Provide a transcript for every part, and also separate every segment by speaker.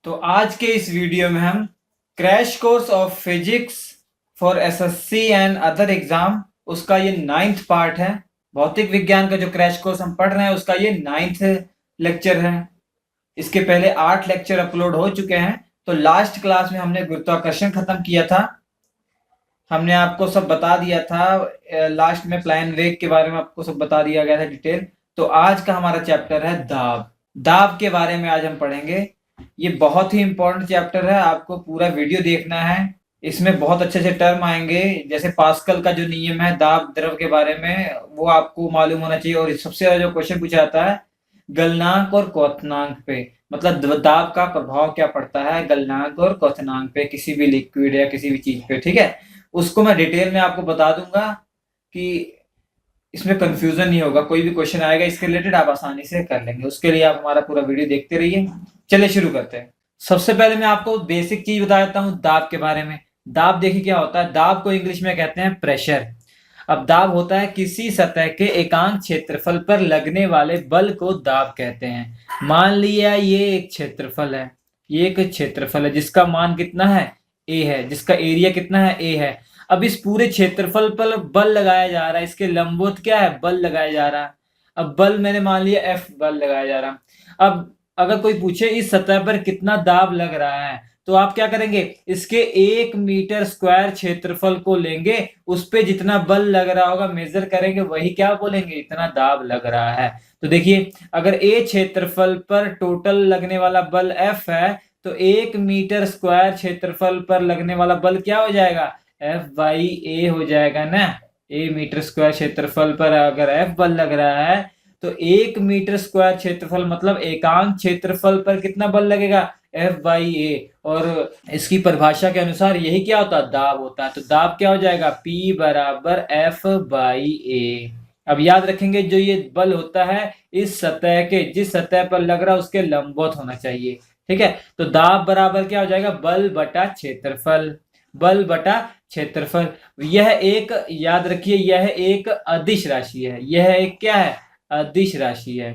Speaker 1: तो आज के इस वीडियो में हम crash course of physics for SSC and other exam उसका ये 9th पार्ट है। भौतिक विज्ञान का जो क्रैश कोर्स हम पढ़ रहे हैं उसका ये 9th लेक्चर है। इसके पहले 8 लेक्चर अपलोड हो चुके हैं। तो लास्ट क्लास में हमने गुरुत्वाकर्षण खत्म किया था। हमने आपको सब बता दिया था, लास्ट में प्लान वेग के बारे में आपको सब बता दिया गया था डिटेल। तो आज का हमारा चैप्टर है दाब। दाब के बारे में आज हम पढ़ेंगे। ये बहुत ही इंपॉर्टेंट चैप्टर है, आपको पूरा वीडियो देखना है। इसमें बहुत अच्छे अच्छे टर्म आएंगे, जैसे पास्कल का जो नियम है दाब द्रव के बारे में वो आपको मालूम होना चाहिए। और सबसे ज्यादा जो क्वेश्चन पूछा जाता है गलनांक और क्वथनांक पे, मतलब दाब का प्रभाव क्या पड़ता है गलनांक और क्वथनांक पे, किसी भी लिक्विड या किसी भी चीज पे। ठीक है, उसको मैं डिटेल में आपको बता दूंगा कि इसमें कंफ्यूजन नहीं होगा। कोई भी क्वेश्चन आएगा इसके रिलेटेड आप आसानी से कर लेंगे। उसके लिए आप हमारा पूरा वीडियो देखते रहिए। चलिए शुरू करते हैं। सबसे पहले मैं आपको बेसिक चीज बता देता हूँ दाब के बारे में। दाब देखिए क्या होता है। दाब को इंग्लिश में कहते हैं प्रेशर। अब दाब होता है किसी सतह के एकांक क्षेत्रफल पर लगने वाले बल को दाब कहते हैं। मान लिया ये एक क्षेत्रफल है, ये एक क्षेत्रफल है जिसका मान कितना है ए है, जिसका एरिया कितना है ए है। अब इस पूरे क्षेत्रफल पर बल लगाया जा रहा है, इसके लंबवत क्या है बल लगाया जा रहा है। अब बल मैंने मान लिया एफ बल लगाया जा रहा है। अब अगर कोई पूछे इस सतह पर कितना दाब लग रहा है तो आप क्या करेंगे, इसके 1 मीटर स्क्वायर क्षेत्रफल को लेंगे, उस पे जितना बल लग रहा होगा मेजर करेंगे, वही क्या बोलेंगे इतना दाब लग रहा है। तो देखिए अगर ए क्षेत्रफल पर टोटल लगने वाला बल एफ है तो 1 मीटर स्क्वायर क्षेत्रफल पर लगने वाला बल क्या हो जाएगा एफ बाई ए हो जाएगा ना। ए मीटर स्क्वायर क्षेत्रफल पर अगर एफ बल लग रहा है तो 1 मीटर स्क्वायर क्षेत्रफल मतलब एकांक क्षेत्रफल पर कितना बल लगेगा एफ बाई ए। और इसकी परिभाषा के अनुसार यही क्या होता है दाब होता है। तो दाब क्या हो जाएगा P बराबर एफ बाई ए। अब याद रखेंगे जो ये बल होता है इस सतह के, जिस सतह पर लग रहा है उसके लंबवत होना चाहिए। ठीक है, तो दाब बराबर क्या हो जाएगा बल बटा क्षेत्रफल, बल बटा क्षेत्रफल। यह एक, याद रखिए यह एक अदिश राशि है। यह एक क्या है अदिश राशि है,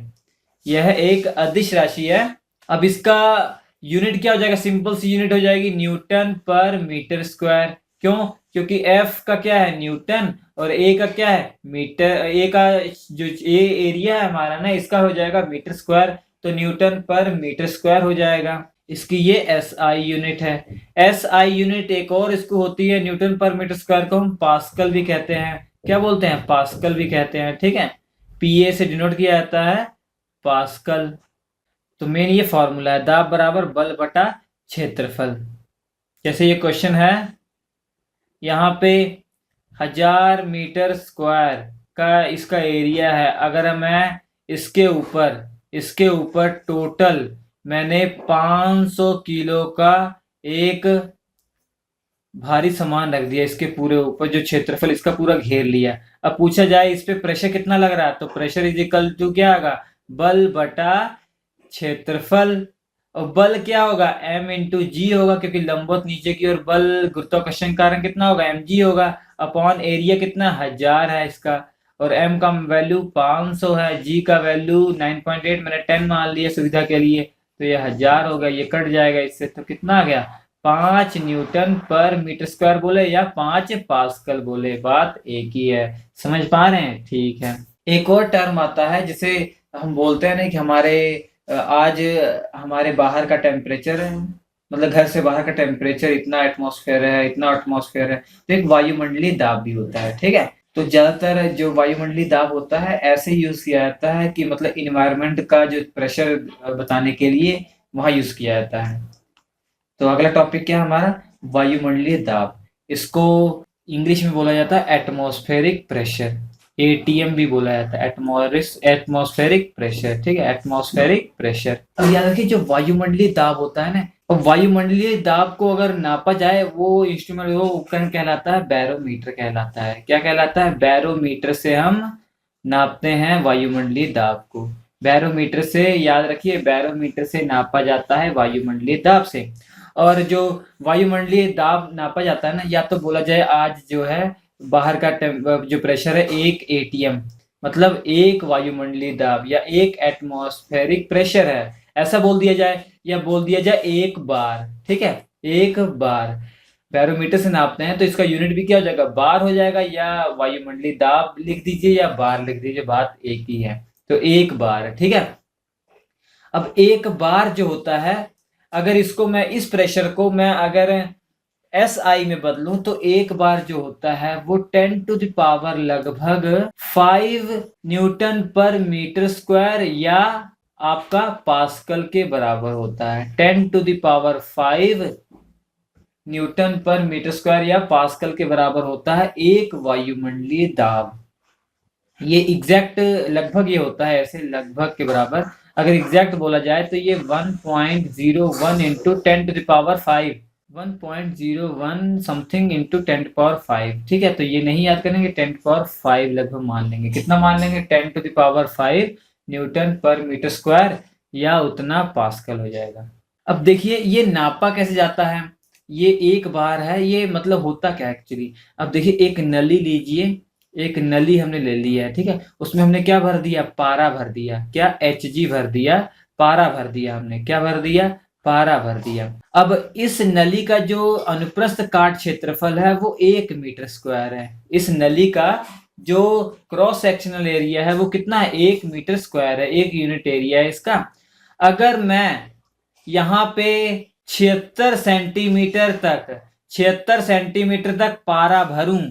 Speaker 1: यह एक अदिश राशि है। अब इसका यूनिट क्या हो जाएगा, सिंपल सी यूनिट हो जाएगी न्यूटन पर मीटर स्क्वायर। क्यों, क्योंकि एफ का क्या है न्यूटन और ए का क्या है मीटर। ए का जो ए एरिया है हमारा ना इसका हो जाएगा मीटर स्क्वायर, तो न्यूटन पर मीटर स्क्वायर हो जाएगा। इसकी ये एस आई यूनिट है। एस आई यूनिट एक और इसको होती है न्यूटन पर मीटर स्क्वायर को हम पास्कल भी कहते हैं। क्या बोलते हैं पास्कल भी कहते हैं। ठीक है, पीए से डिनोट किया जाता है पास्कल। तो मेन ये फॉर्मूला है दाब बराबर बल बटा क्षेत्रफल। जैसे ये क्वेश्चन है, यहाँ पे 1000 मीटर स्क्वायर का इसका एरिया है। अगर मैं इसके ऊपर टोटल मैंने 500 किलो का एक भारी सामान रख दिया, इसके पूरे ऊपर जो क्षेत्रफल इसका पूरा घेर लिया। अब पूछा जाए इस पे प्रेशर कितना लग रहा है, तो प्रेशर इज इक्वल टू क्या होगा बल बटा क्षेत्रफल। और बल क्या होगा m इंटू जी होगा, क्योंकि लंबवत नीचे की ओर बल गुरुत्वाकर्षण कारण कितना होगा mg होगा, अपॉन एरिया कितना 1000 है इसका, और m का वैल्यू 500 है, g का वैल्यू 9.8 मैंने 10 मान लिया सुविधा के लिए, तो ये 1000 होगा। ये कट जाएगा इससे, तो कितना आ गया 5 न्यूटन पर मीटर स्क्वायर बोले या 5 पास्कल बोले, बात एक ही है। समझ पा रहे हैं, ठीक है। एक और टर्म आता है जिसे हम बोलते हैं ना कि आज हमारे बाहर का टेम्परेचर है, मतलब घर से बाहर का टेम्परेचर इतना एटमॉस्फेयर है, इतना एटमॉस्फेयर है। तो एक वायुमंडलीय दाब भी होता है। ठीक है, तो ज्यादातर जो वायुमंडलीय दाब होता है ऐसे यूज किया जाता है कि मतलब इन्वायरमेंट का जो प्रेशर बताने के लिए वहां यूज किया जाता है। तो अगला टॉपिक क्या है हमारा वायुमंडलीय दाब। इसको इंग्लिश में बोला जाता है एटमॉस्फेरिक प्रेशर, एटीएम भी बोला जाता है, एटमॉस्फेरिक प्रेशर। ठीक है, एटमॉस्फेरिक प्रेशर। अब याद रखिए जो वायुमंडलीय दाब होता है ना, और वायुमंडलीय दाब को अगर नापा जाए वो इंस्ट्रूमेंट वो उपकरण कहलाता है बैरोमीटर कहलाता है। क्या कहलाता है बैरोमीटर से हम नापते हैं वायुमंडलीय दाब को। बैरोमीटर से, याद रखिए बैरोमीटर से नापा जाता है वायुमंडलीय दाब से। और जो वायुमंडलीय दाब नापा जाता है ना, या तो बोला जाए आज जो है बाहर का जो प्रेशर है 1 एटीएम, मतलब 1 वायुमंडलीय दाब या 1 एटमॉस्फेरिक प्रेशर है, ऐसा बोल दिया जाए। या बोल दिया जाए एक बार, ठीक है, एक बार बैरोमीटर से नापते हैं तो इसका यूनिट भी क्या हो जाएगा, बार हो जाएगा, या वायुमंडलीय दाब लिख दीजिए या बार लिख दीजिए, बात एक ही है। तो एक बार, ठीक है। अब एक बार जो होता है, अगर इसको मैं इस प्रेशर को मैं अगर SI में बदलूं तो एक बार जो होता है वो 10⁻⁴ लगभग 5 न्यूटन पर मीटर स्क्वायर या आपका पास्कल के बराबर होता है। 10⁵ न्यूटन पर मीटर स्क्वायर या पास्कल के बराबर होता है एक वायुमंडलीय दाब। ये एग्जैक्ट लगभग ये होता है ऐसे लगभग के बराबर। अगर एग्जैक्ट बोला जाए तो ये 1.01 इंटू 10⁵ 1.01 समथिंग इंटू 10⁵, ठीक है। तो ये नहीं याद करेंगे, 10⁵ लगभग मान लेंगे। कितना मान लेंगे, 10⁵ न्यूटन पर मीटर स्क्वायर या उतना पास्कल हो जाएगा। अब देखिए ये नापा कैसे जाता है, ये एक बार है, ये मतलब होता क्या है एक्चुअली। अब देखिए एक नली लीजिए, एक नली हमने ले लिया है, ठीक है। उसमें हमने क्या भर दिया, पारा भर दिया, क्या Hg भर दिया, पारा भर दिया हमने, क्या भर दिया, पारा भर दिया। अब इस नली का जो अनुप्रस्थ काट क्षेत्रफल है वो 1 मीटर स्क्वायर है। इस नली का जो क्रॉस सेक्शनल एरिया है वो कितना है, 1 मीटर स्क्वायर है, 1 यूनिट एरिया है इसका। अगर मैं यहाँ पे 76 सेंटीमीटर तक 76 सेंटीमीटर तक पारा भरूं,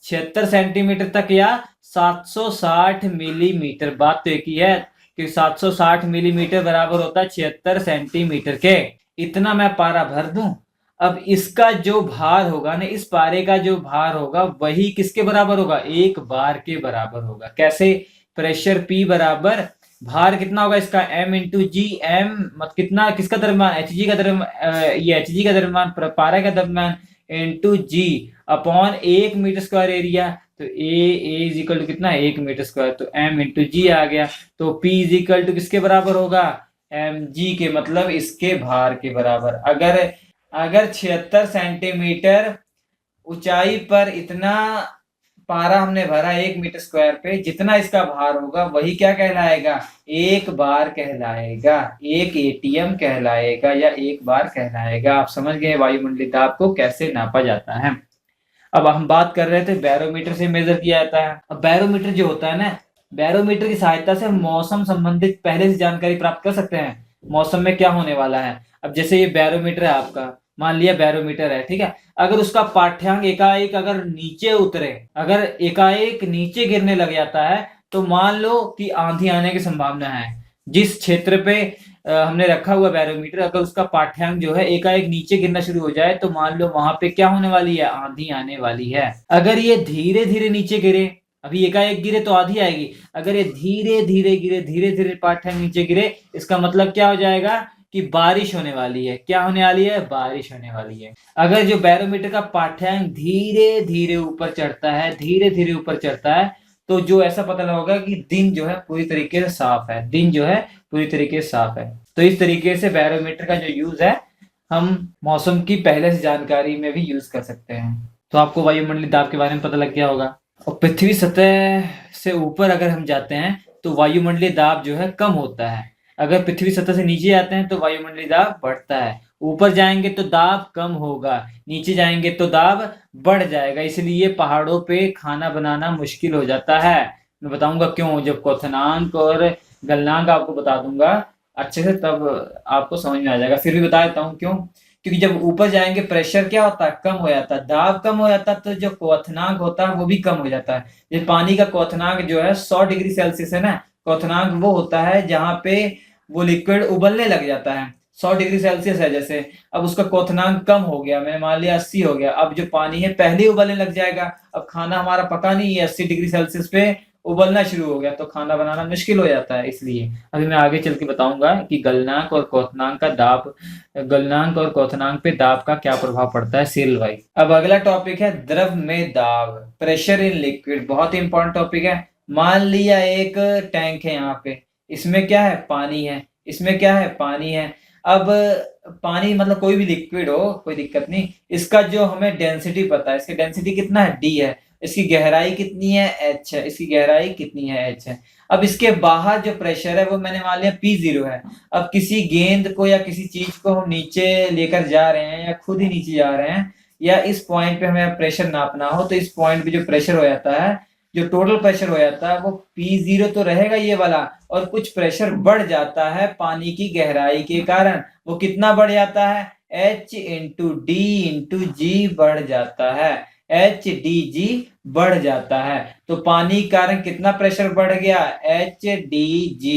Speaker 1: 76 सेंटीमीटर तक या 760 मिलीमीटर, बात तो एक ही है कि 760 मिलीमीटर बराबर होता है 76 सेंटीमीटर के, इतना मैं पारा भर दूं। अब इसका जो भार होगा ना, इस पारे का जो भार होगा वही किसके बराबर होगा, एक बार के बराबर होगा। कैसे, प्रेशर P बराबर भार कितना होगा इसका, M इंटू जी, एम मतलब कितना, किसका द्रव्यमान, Hg का द्रव्यमान, ये Hg का द्रव्यमान पारा का द्रव्यमान इंटू जी अपॉन 1 मीटर स्क्वायर एरिया। तो ए इज इक्वल टू कितना है, 1 मीटर स्क्वायर, तो M इंटू जी आ गया। तो P इज इक्वल टू किसके बराबर होगा, mg के, मतलब इसके भार के बराबर। अगर 76 सेंटीमीटर ऊंचाई पर इतना पारा हमने भरा 1 मीटर स्क्वायर पे, जितना इसका भार होगा वही क्या कहलाएगा, एक बार कहलाएगा, एक एटीएम कहलाएगा या एक बार कहलाएगा। आप समझ गए वायुमंडलीय दाब को कैसे नापा जाता है। अब हम बात कर रहे थे बैरोमीटर से मेजर किया जाता है। अब बैरोमीटर जो होता है ना, बैरोमीटर की सहायता से मौसम संबंधित पहले से जानकारी प्राप्त कर सकते हैं, मौसम में क्या होने वाला है। अब जैसे ये बैरोमीटर है आपका, मान लिया बैरोमीटर है, ठीक है। अगर उसका पाठ्यांक एकाएक अगर नीचे उतरे, अगर एकाएक नीचे गिरने लग जाता है तो मान लो कि आंधी आने की संभावना है। जिस क्षेत्र पे हमने रखा हुआ बैरोमीटर, अगर उसका पाठ्यांक जो है एकाएक नीचे गिरना शुरू हो जाए तो मान लो वहां पे क्या होने वाली है, आंधी आने वाली है। अगर ये धीरे धीरे नीचे गिरे, अभी एकाएक गिरे तो आंधी आएगी, अगर ये धीरे धीरे गिरे, धीरे धीरे पाठ्यांक नीचे गिरे, इसका मतलब क्या हो जाएगा कि बारिश होने वाली है। क्या होने वाली है, बारिश होने वाली है। अगर जो बैरोमीटर का पाठ्यांक धीरे धीरे ऊपर चढ़ता है, धीरे धीरे ऊपर चढ़ता है, तो जो ऐसा पता लगेगा कि दिन जो है पूरी तरीके से साफ है, दिन जो है पूरी तरीके से साफ है। तो इस तरीके से बैरोमीटर का जो यूज है हम मौसम की पहले से जानकारी में भी यूज कर सकते हैं। तो आपको वायुमंडलीय दाब के बारे में पता लग गया होगा। और पृथ्वी सतह से ऊपर अगर हम जाते हैं तो वायुमंडलीय दाब जो है कम होता है। अगर पृथ्वी सतह से नीचे आते हैं तो वायुमंडलीय दाब बढ़ता है। ऊपर जाएंगे तो दाब कम होगा, नीचे जाएंगे तो दाब बढ़ जाएगा। इसलिए पहाड़ों पे खाना बनाना मुश्किल हो जाता है। मैं बताऊंगा क्यों, जब क्वथनांक और गलनांक आपको बता दूंगा अच्छे से, तब आपको समझ में आ जाएगा। फिर भी बता देता हूँ क्यों, क्योंकि जब ऊपर जाएंगे प्रेशर क्या होता है, कम हो जाता है, दाब कम हो जाता है, तो जो क्वथनांक होता है वो भी कम हो जाता है। ये पानी का क्वथनांक जो है 100 डिग्री सेल्सियस है ना, क्वथनांक वो होता है जहाँ पे वो लिक्विड उबलने लग जाता है। 100 डिग्री सेल्सियस है जैसे, अब उसका क्वथनांक कम हो गया, मैं मान लिया 80 हो गया, अब जो पानी है पहले उबलने लग जाएगा। अब खाना हमारा पका नहीं है, 80 डिग्री सेल्सियस पे उबलना शुरू हो गया, तो खाना बनाना मुश्किल हो जाता है। इसलिए अभी मैं आगे चल के बताऊंगा कि गलनांक और क्वथनांक का दाब, गलनांक और क्वथनांक पे दाब का क्या प्रभाव पड़ता है सीरियल वाइज। अब अगला टॉपिक है द्रव में दाब, प्रेशर इन लिक्विड। बहुत ही इंपॉर्टेंट टॉपिक है। मान लिया एक टैंक है, यहाँ पे इसमें क्या है, पानी है, इसमें क्या है, पानी है। अब पानी मतलब कोई भी लिक्विड हो, कोई दिक्कत नहीं, इसका जो हमें डेंसिटी पता है, इसकी डेंसिटी कितना है, डी है। इसकी गहराई कितनी है, h है, इसकी गहराई कितनी है, h है। अब इसके बाहर जो प्रेशर है वो मैंने मान लिया P0 है। अब किसी गेंद को या किसी चीज को हम नीचे लेकर जा रहे हैं या खुद ही नीचे जा रहे हैं या इस पॉइंट पे हमें प्रेशर नापना हो, तो इस पॉइंट पे जो प्रेशर हो जाता है, जो टोटल प्रेशर हो जाता है वो P0 तो रहेगा ये वाला, और कुछ प्रेशर बढ़ जाता है पानी की गहराई के कारण। वो कितना बढ़ जाता है, H इंटू डी इंटू जी बढ़ जाता है, HDG बढ़ जाता है। तो पानी के कारण कितना प्रेशर बढ़ गया, HDG।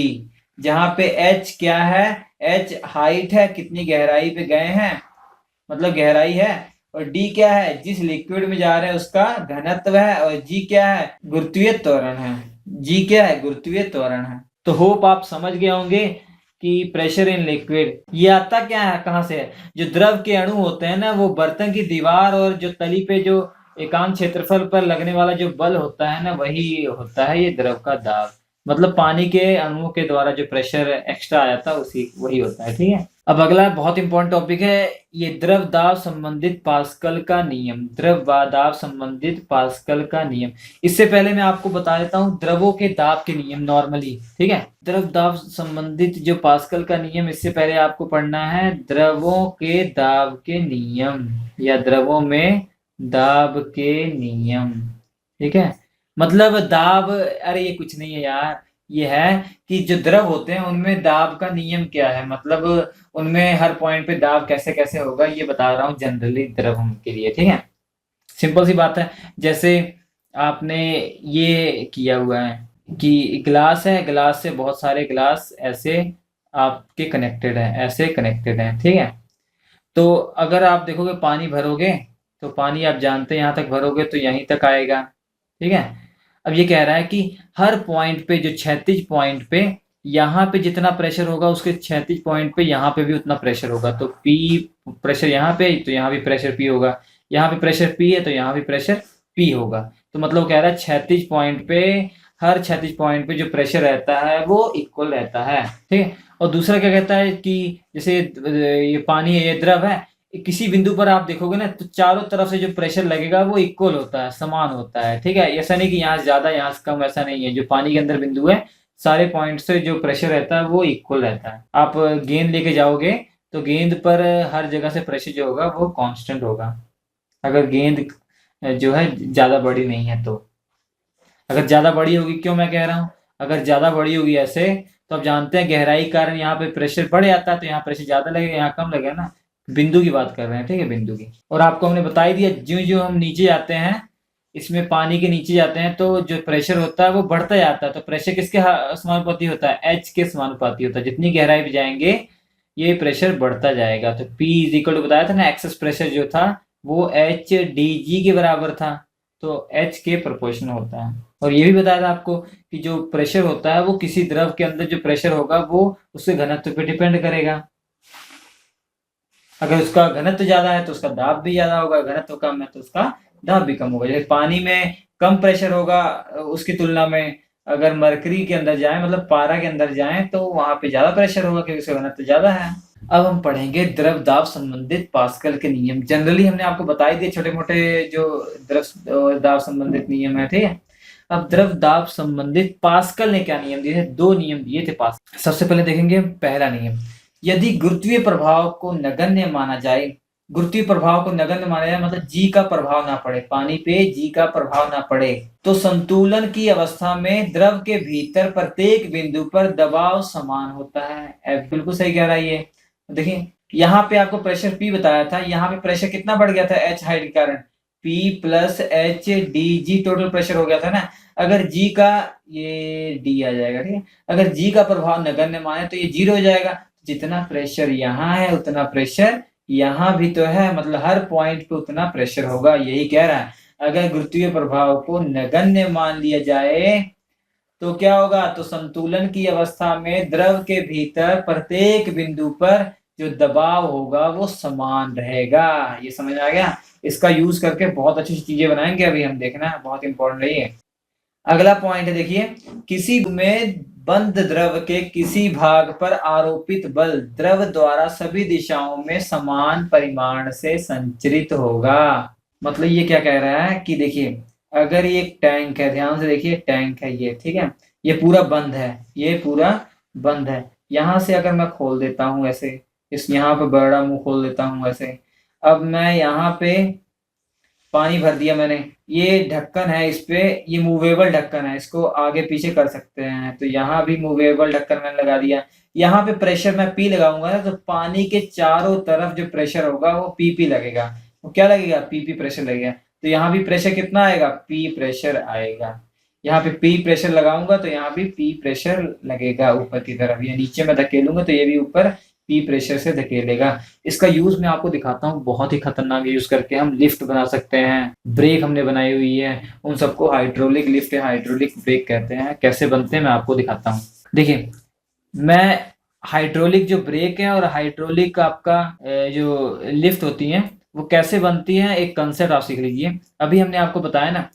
Speaker 1: जहां पे H क्या है, H हाइट है, कितनी गहराई पे गए हैं, मतलब गहराई है, और D क्या है, जिस लिक्विड में जा रहे हैं उसका घनत्व है, और G क्या है, गुरुत्वीय त्वरण है। G क्या है, गुरुत्वीय त्वरण है। तो होप आप समझ गए होंगे कि प्रेशर इन लिक्विड ये आता क्या है, कहाँ से है। जो द्रव के अणु होते हैं ना, वो बर्तन की दीवार और जो तली पे जो एकांक क्षेत्रफल पर लगने वाला जो बल होता है ना, वही होता है ये द्रव का दाब। मतलब पानी के अणुओं के द्वारा जो प्रेशर एक्स्ट्रा आया था उसी वही होता है, ठीक है। अब अगला बहुत इंपॉर्टेंट टॉपिक है ये द्रव दाब संबंधित पास्कल का नियम। द्रव दाब संबंधित पास्कल का नियम। इससे पहले मैं आपको बता देता हूँ द्रवों के दाब के नियम नॉर्मली, ठीक है। द्रव दाब संबंधित जो पास्कल का नियम, इससे पहले आपको पढ़ना है द्रवों के दाब के नियम या द्रवों में दाब के नियम, ठीक है। मतलब दाब, अरे ये कुछ नहीं है यार, ये है कि जो द्रव होते हैं उनमें दाब का नियम क्या है, मतलब उनमें हर पॉइंट पे दाब कैसे कैसे होगा, ये बता रहा हूँ जनरली द्रव के लिए, ठीक है। सिंपल सी बात है। जैसे आपने ये किया हुआ है कि ग्लास है, ग्लास से बहुत सारे ग्लास ऐसे आपके कनेक्टेड है, ऐसे कनेक्टेड है, ठीक है। तो अगर आप देखोगे पानी भरोगे तो पानी आप जानते हैं यहाँ तक भरोगे तो यहीं तक आएगा, ठीक है। अब ये कह रहा है कि हर पॉइंट पे, जो क्षैतिज पॉइंट पे, यहाँ पे जितना प्रेशर होगा उसके क्षैतिज पॉइंट पे यहाँ पे भी उतना प्रेशर होगा। तो P प्रेशर यहाँ पे, तो यहाँ भी प्रेशर P होगा, यहाँ पे प्रेशर P है तो यहाँ भी प्रेशर P होगा। तो मतलब कह रहा है क्षैतिज पॉइंट पे, हर क्षैतिज पॉइंट पे जो प्रेशर रहता है वो इक्वल रहता है, ठीक है। और दूसरा क्या कहता है कि जैसे ये पानी है, ये द्रव है, किसी बिंदु पर आप देखोगे ना तो चारों तरफ से जो प्रेशर लगेगा वो इक्वल होता है, समान होता है, ठीक है। ऐसा नहीं कि यहाँ से ज्यादा यहाँ से कम, ऐसा नहीं है। जो पानी के अंदर बिंदु है, सारे पॉइंट से जो प्रेशर रहता है वो इक्वल रहता है। आप गेंद लेके जाओगे तो गेंद पर हर जगह से प्रेशर जो होगा वो कांस्टेंट होगा, अगर गेंद जो है ज्यादा बड़ी नहीं है तो। अगर ज्यादा बड़ी होगी, क्यों मैं कह रहा हूँ, अगर ज्यादा बड़ी होगी ऐसे, तो आप जानते हैं गहराई के कारण यहाँ पे प्रेशर बढ़ जाता है, तो यहाँ प्रेशर ज्यादा लगेगा, यहाँ कम लगेगा ना। बिंदु की बात कर रहे हैं, ठीक है, बिंदु की। और आपको हमने बता ही दिया, ज्यों ज्यों हम नीचे जाते हैं, इसमें पानी के नीचे जाते हैं तो जो प्रेशर होता है वो बढ़ता जाता है। तो प्रेशर किसके समानुपाती होता है, एच के समानुपाती होता है। जितनी गहराई पे जाएंगे ये प्रेशर बढ़ता जाएगा। तो P इज इक्वल टू, बताया था ना, एक्सेस प्रेशर जो था वो HDG के बराबर था, तो H के प्रोपोर्शनल होता है। और ये भी बताया था आपको कि जो प्रेशर होता है वो किसी द्रव के अंदर जो प्रेशर होगा वो उसके घनत्व पे डिपेंड करेगा। अगर उसका घनत्व ज्यादा है तो उसका दाब भी ज्यादा होगा, घनत्व कम है तो उसका दाब भी कम होगा। जैसे पानी में कम प्रेशर होगा उसकी तुलना में अगर मरकरी के अंदर जाए, मतलब पारा के अंदर जाए, तो वहां पे ज्यादा प्रेशर होगा क्योंकि उसका घनत्व ज्यादा है। अब हम पढ़ेंगे द्रव दाब संबंधित पास्कल के नियम। जनरली हमने आपको बता ही दिए छोटे मोटे जो द्रव दाब संबंधित नियम है, ठीक है। अब द्रव दाब संबंधित पास्कल ने क्या नियम दिए थे, 2 नियम दिए थे पास्कल। सबसे पहले देखेंगे पहला नियम, यदि गुरुत्वीय प्रभाव को नगण्य माना जाए, गुरुत्वीय प्रभाव को नगण्य माना जाए मतलब जी का प्रभाव ना पड़े, पानी पे जी का प्रभाव ना पड़े, तो संतुलन की अवस्था में द्रव के भीतर प्रत्येक बिंदु पर दबाव समान होता है। बिल्कुल सही कह रहा है ये। देखिए यहाँ पे आपको प्रेशर P बताया था, यहाँ पे प्रेशर कितना बढ़ गया था H हाइट के कारण, P plus HDG total pressure हो गया था ना। अगर G का, ये D आ जाएगा, ठीक है। अगर G का प्रभाव नगण्य माने तो ये 0 हो जाएगा। जितना प्रेशर यहाँ है उतना प्रेशर यहाँ भी तो है, मतलब हर पॉइंट पे उतना प्रेशर होगा, यही कह रहा है। अगर गुरुत्वीय प्रभाव को नगण्य मान लिया जाए तो क्या होगा, तो संतुलन की अवस्था में द्रव के भीतर प्रत्येक बिंदु पर जो दबाव होगा वो समान रहेगा। ये समझ आ गया। इसका यूज करके बहुत अच्छी चीजें बनाएंगे, अभी हम देखना है, बहुत इंपॉर्टेंट है ये। अगला पॉइंट है, देखिए, किसी में बंद द्रव के किसी भाग पर आरोपित बल द्रव द्वारा सभी दिशाओं में समान परिमाण से संचरित होगा। मतलब ये क्या कह रहा है कि देखिए अगर ये एक टैंक है, ध्यान से देखिए, टैंक है ये, ठीक है, ये पूरा बंद है, ये पूरा बंद है। यहाँ से अगर मैं खोल देता हूँ ऐसे, इस यहाँ पे बड़ा मुंह खोल देता हूँ ऐसे, अब मैं यहाँ पे पानी भर दिया मैंने, ये ढक्कन है, इस पे ये मूवेबल ढक्कन है, इसको आगे पीछे कर सकते हैं, तो यहाँ भी मूवेबल ढक्कन मैंने लगा दिया। यहाँ पे प्रेशर मैं पी लगाऊंगा ना, तो पानी के चारों तरफ जो प्रेशर होगा वो पी लगेगा। वो क्या लगेगा? पी प्रेशर लगेगा। तो यहाँ भी प्रेशर कितना आएगा? पी प्रेशर आएगा। यहाँ पे पी प्रेशर लगाऊंगा तो यहाँ भी पी प्रेशर लगेगा ऊपर की तरफ, या नीचे में धकेलूंगा तो ये भी ऊपर पी प्रेशर से धकेलेगा। इसका यूज मैं आपको दिखाता हूँ, बहुत ही खतरनाक यूज करके हम लिफ्ट बना सकते हैं, ब्रेक हमने बनाई हुई है, उन सबको हाइड्रोलिक लिफ्ट या हाइड्रोलिक ब्रेक कहते हैं। कैसे बनते हैं मैं आपको दिखाता हूँ। देखिए, मैं हाइड्रोलिक जो ब्रेक है और हाइड्रोलिक आपका जो लिफ्ट होती है वो कैसे बनती है, एक कंसेप्ट आप सीख लीजिए। अभी हमने आपको बताया ना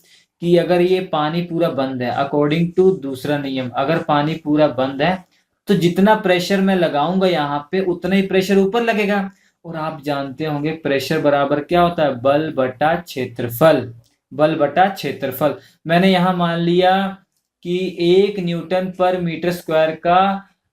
Speaker 1: कि अगर ये पानी पूरा बंद है, अकॉर्डिंग टू दूसरा नियम, अगर पानी पूरा बंद है तो जितना प्रेशर मैं लगाऊंगा यहाँ पे उतना ही प्रेशर ऊपर लगेगा। और आप जानते होंगे प्रेशर बराबर क्या होता है? बल बटा क्षेत्रफल। बल बटा क्षेत्रफल। मैंने यहाँ मान लिया कि 1 न्यूटन पर मीटर स्क्वायर का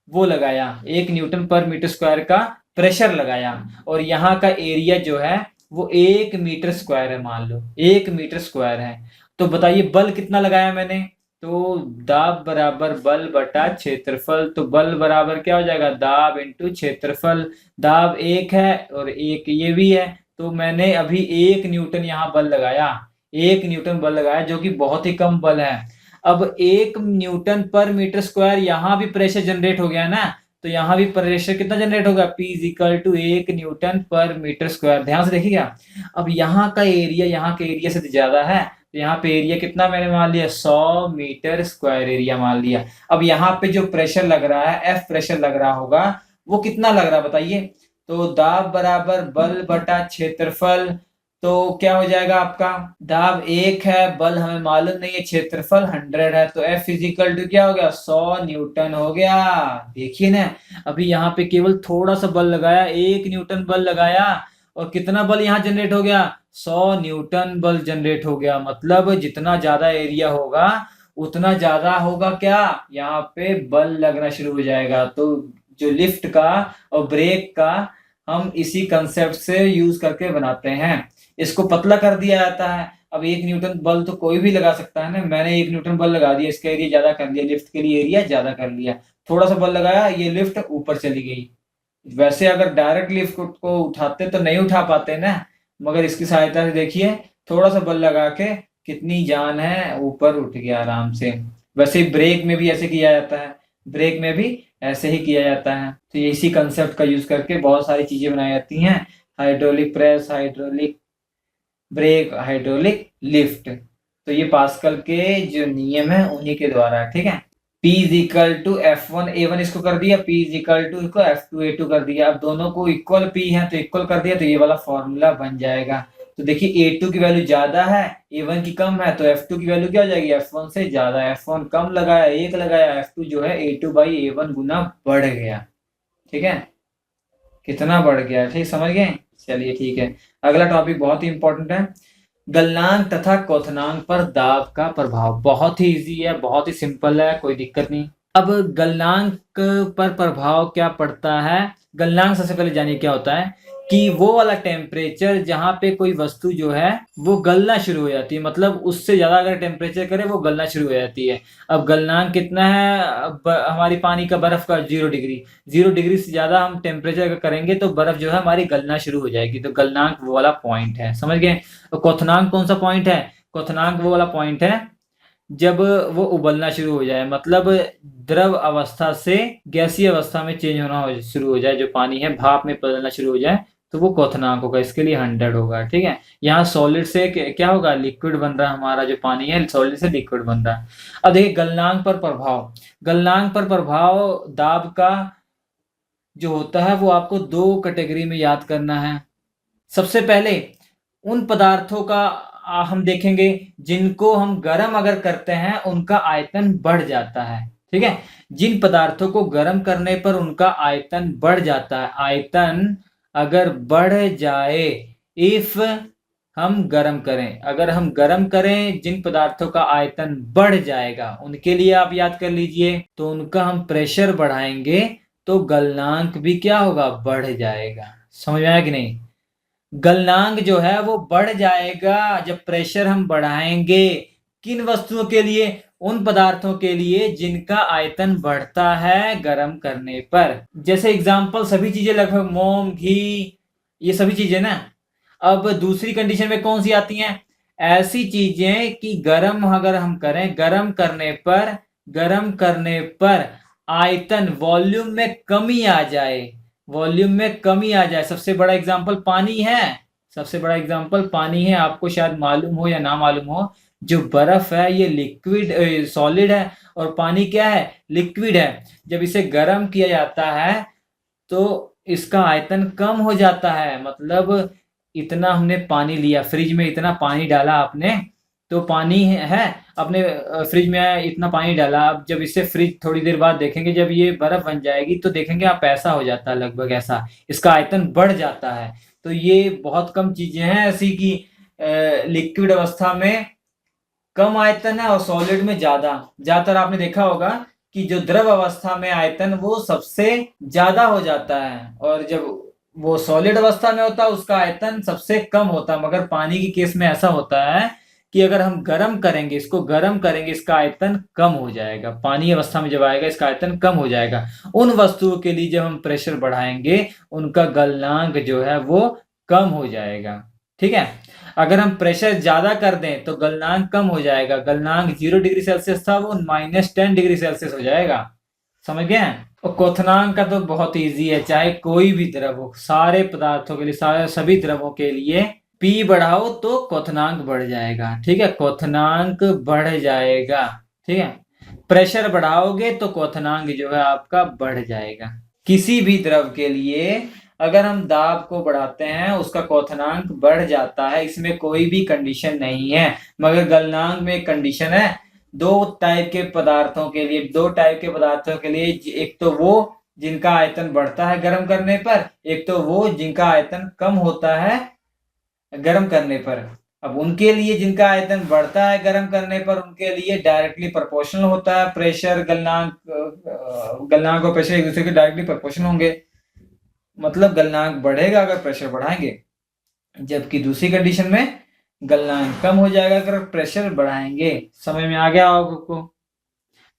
Speaker 1: वो लगाया, 1 न्यूटन पर मीटर स्क्वायर का प्रेशर लगाया, और यहाँ का एरिया जो है वो 1 मीटर स्क्वायर है, मान लो 1 मीटर स्क्वायर है। तो बताइए बल कितना लगाया मैंने? तो दाब बराबर बल बटा क्षेत्रफल, तो बल बराबर क्या हो जाएगा? दाब इंटू क्षेत्रफल। दाब 1 है और 1 ये भी है, तो मैंने अभी 1 न्यूटन यहाँ बल लगाया, 1 न्यूटन बल लगाया, जो कि बहुत ही कम बल है। अब 1 न्यूटन पर मीटर स्क्वायर यहाँ भी प्रेशर जनरेट हो गया ना, तो यहाँ भी प्रेशर कितना जनरेट होगा? P is equal to 1 newton per metre square. ध्यान से देखिएगा, अब यहाँ का एरिया यहाँ के एरिया से ज्यादा है, तो यहाँ पे एरिया कितना मैंने मान लिया? 100 मीटर स्क्वायर एरिया मान लिया। अब यहाँ पे जो प्रेशर लग रहा है, F प्रेशर लग रहा होगा, वो कितना लग रहा है बताइए? तो दाब बराबर बल बटा क्षेत्रफल, तो क्या हो जाएगा आपका? दाब 1 है, बल हमें मालूम नहीं है, क्षेत्रफल 100 है, तो F इजिकल टू क्या हो गया? 100 न्यूटन हो गया। देखिए ना, अभी यहाँ पे केवल थोड़ा सा बल लगाया, 1 न्यूटन बल लगाया, और कितना बल यहाँ जनरेट हो गया? 100 न्यूटन बल जनरेट हो गया। मतलब जितना ज्यादा एरिया होगा उतना ज्यादा होगा क्या? यहाँ पे बल लगना शुरू हो जाएगा। तो जो लिफ्ट का और ब्रेक का हम इसी कंसेप्ट से यूज करके बनाते हैं। इसको पतला कर दिया जाता है। अब 1 न्यूटन बल तो कोई भी लगा सकता है ना, मैंने 1 न्यूटन बल लगा दिया, इसका एरिया ज्यादा कर लिया, लिफ्ट के लिए एरिया ज्यादा कर लिया। थोड़ा सा बल लगाया, ये लिफ्ट ऊपर चली गई। वैसे अगर डायरेक्ट लिफ्ट को उठाते तो नहीं उठा पाते ना, मगर इसकी सहायता से देखिए, थोड़ा सा बल लगा के कितनी जान है, ऊपर उठ गया आराम से। वैसे ही ब्रेक में भी ऐसे किया जाता है, ब्रेक में भी ऐसे ही किया जाता है। तो इसी कंसेप्ट का यूज करके बहुत सारी चीजें बनाई जाती हैं, hydraulic press, hydraulic brake, hydraulic lift. तो ये पास्कल के जो नियम है उन्हीं के द्वारा, ठीक है। P is equal to F1A1 इसको कर दिया, P इज इक्वल टू इसको F2A2 कर दिया। अब दोनों को इक्वल P है तो इक्वल कर दिया, तो ये वाला फॉर्मूला बन जाएगा। तो देखिए A2 की वैल्यू ज्यादा है, A1 की कम है, तो F2 की वैल्यू क्या हो जाएगी? F1 से ज्यादा। F1 कम लगाया, 1 लगाया, F2 जो है A2/A1 गुना बढ़ गया। ठीक है, कितना बढ़ गया? ठीक, समझ गए? चलिए ठीक है। अगला टॉपिक बहुत ही इंपॉर्टेंट है, गलनांक तथा क्वथनांक पर दाब का प्रभाव। बहुत ही इजी है, बहुत ही सिंपल है, कोई दिक्कत नहीं। अब गलनांक पर प्रभाव क्या पड़ता है? गलनांक सबसे पहले जानिए क्या होता है कि वो वाला टेम्परेचर जहाँ पे कोई वस्तु जो है वो गलना शुरू हो जाती है, मतलब उससे ज्यादा अगर टेम्परेचर करे वो गलना शुरू हो जाती है। अब गलनांक कितना है? अब हमारी पानी का, बर्फ का 0 डिग्री, 0 डिग्री से ज्यादा हम टेम्परेचर करेंगे तो बर्फ जो है हमारी गलना शुरू हो जाएगी। तो गलनांक वो वाला पॉइंट है, समझ गए? तो क्वथनांक कौन सा पॉइंट है? क्वथनांक वो वाला पॉइंट है जब वो उबलना शुरू हो जाए, मतलब द्रव अवस्था से गैसीय अवस्था में चेंज होना शुरू हो जाए, जो पानी है भाप में बदलना शुरू हो जाए, तो वो क्वथनांक होगा। इसके लिए 100 होगा। ठीक है, यहाँ सॉलिड से क्या होगा? लिक्विड बन रहा है, हमारा जो पानी है सॉलिड से लिक्विड बन रहा है। अब देखिए गलनांक पर प्रभाव, गलनांक पर प्रभाव दाब का जो होता है वो आपको 2 कैटेगरी में याद करना है। सबसे पहले उन पदार्थों का हम देखेंगे जिनको हम गर्म अगर करते हैं उनका आयतन बढ़ जाता है। ठीक है, जिन पदार्थों को गर्म करने पर उनका आयतन बढ़ जाता है, आयतन अगर बढ़ जाए, इफ हम गर्म करें, अगर हम गर्म करें जिन पदार्थों का आयतन बढ़ जाएगा उनके लिए आप याद कर लीजिए, तो उनका हम प्रेशर बढ़ाएंगे तो गलनांक भी क्या होगा, बढ़ जाएगा। समझ में आया कि नहीं? गलनांक जो है वो बढ़ जाएगा जब प्रेशर हम बढ़ाएंगे। किन वस्तुओं के लिए? उन पदार्थों के लिए जिनका आयतन बढ़ता है गर्म करने पर। जैसे एग्जांपल सभी चीजें लगभग मोम, घी, ये सभी चीजें ना। अब दूसरी कंडीशन में कौन सी आती हैं? ऐसी चीजें कि गर्म अगर हम करें, गर्म करने पर आयतन वॉल्यूम में कमी आ जाए, वॉल्यूम में कमी आ जाए। सबसे बड़ा एग्जांपल पानी है, सबसे बड़ा एग्जांपल पानी है। आपको शायद मालूम हो या ना मालूम हो, जो बर्फ है ये लिक्विड सॉलिड है और पानी क्या है, लिक्विड है। जब इसे गर्म किया जाता है तो इसका आयतन कम हो जाता है। मतलब इतना हमने पानी लिया, फ्रिज में इतना पानी डाला आपने, तो पानी है अपने फ्रिज में इतना पानी डाला। अब जब इसे फ्रिज थोड़ी देर बाद देखेंगे, जब ये बर्फ बन जाएगी तो देखेंगे आप ऐसा हो जाता है, लगभग ऐसा इसका आयतन बढ़ जाता है। तो ये बहुत कम चीजें हैं ऐसी कि लिक्विड अवस्था में कम आयतन है और सॉलिड में ज्यादातर आपने देखा होगा कि जो द्रव अवस्था में आयतन वो सबसे ज्यादा हो जाता है, और जब वो सॉलिड अवस्था में होता है उसका आयतन सबसे कम होता है। मगर पानी के केस में ऐसा होता है कि अगर हम गर्म करेंगे, इसको गर्म करेंगे, इसका आयतन कम हो जाएगा। पानी अवस्था में जब आएगा इसका आयतन कम हो जाएगा। उन वस्तुओं के लिए जब हम प्रेशर बढ़ाएंगे उनका गलनांक जो है वो कम हो जाएगा। ठीक है, अगर हम प्रेशर ज्यादा कर दें तो गलनांक कम हो जाएगा। गलनांक 0 डिग्री सेल्सियस था, वो -10 डिग्री सेल्सियस हो जाएगा। समझ गए? और क्वथनांक का तो बहुत इजी है, चाहे कोई भी द्रव हो, सारे पदार्थों के लिए, सारे सभी द्रवों के लिए P बढ़ाओ तो क्वथनांक बढ़ जाएगा। ठीक है, क्वथनांक बढ़ जाएगा। ठीक है, प्रेशर बढ़ाओगे तो क्वथनांक जो है आपका बढ़ जाएगा। किसी भी द्रव के लिए अगर हम दाब को बढ़ाते हैं उसका क्वथनांक बढ़ जाता है, इसमें कोई भी कंडीशन नहीं है। मगर गलनांक में एक कंडीशन है। दो टाइप के पदार्थों के लिए, एक तो वो जिनका आयतन बढ़ता है गर्म करने पर, एक तो वो जिनका आयतन कम होता है गर्म करने पर। अब उनके लिए जिनका आयतन बढ़ता है गर्म करने पर, उनके लिए डायरेक्टली प्रोपोर्शनल होता है प्रेशर, गलनांक और प्रेशर एक दूसरे के डायरेक्टली प्रोपोर्शनल होंगे। मतलब गलनांक बढ़ेगा अगर प्रेशर बढ़ाएंगे, जबकि दूसरी कंडीशन में गलनांक कम हो जाएगा अगर प्रेशर बढ़ाएंगे। समझ में आ गया आपको?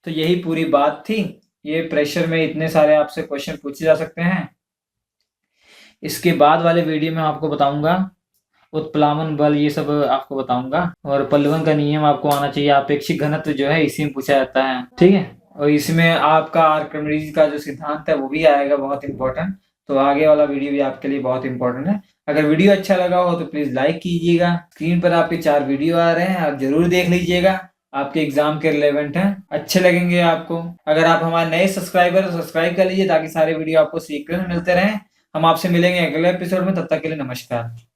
Speaker 1: तो यही पूरी बात थी। ये प्रेशर में इतने सारे आपसे क्वेश्चन पूछे जा सकते हैं। इसके बाद वाले वीडियो में आपको बताऊंगा उत्प्लावन बल, ये सब आपको बताऊंगा। और पल्लवन का नियम आपको आना चाहिए। अपेक्षित घनत्व जो है इसी में पूछा जाता है। ठीक है, और इसमें आपका आर्किमिडीज का जो सिद्धांत है वो भी आएगा, बहुत इंपॉर्टेंट। तो आगे वाला वीडियो भी आपके लिए बहुत इंपॉर्टेंट है। अगर वीडियो अच्छा लगा हो तो प्लीज लाइक कीजिएगा। स्क्रीन पर आपके 4 वीडियो आ रहे हैं, आप जरूर देख लीजिएगा, आपके एग्जाम के रिलेवेंट हैं, अच्छे लगेंगे आपको। अगर आप हमारे नए सब्सक्राइबर तो सब्सक्राइब कर लीजिए ताकि सारे वीडियो आपको शीघ्र मिलते रहें। हम आपसे मिलेंगे अगले एपिसोड में, तब तक के लिए नमस्कार।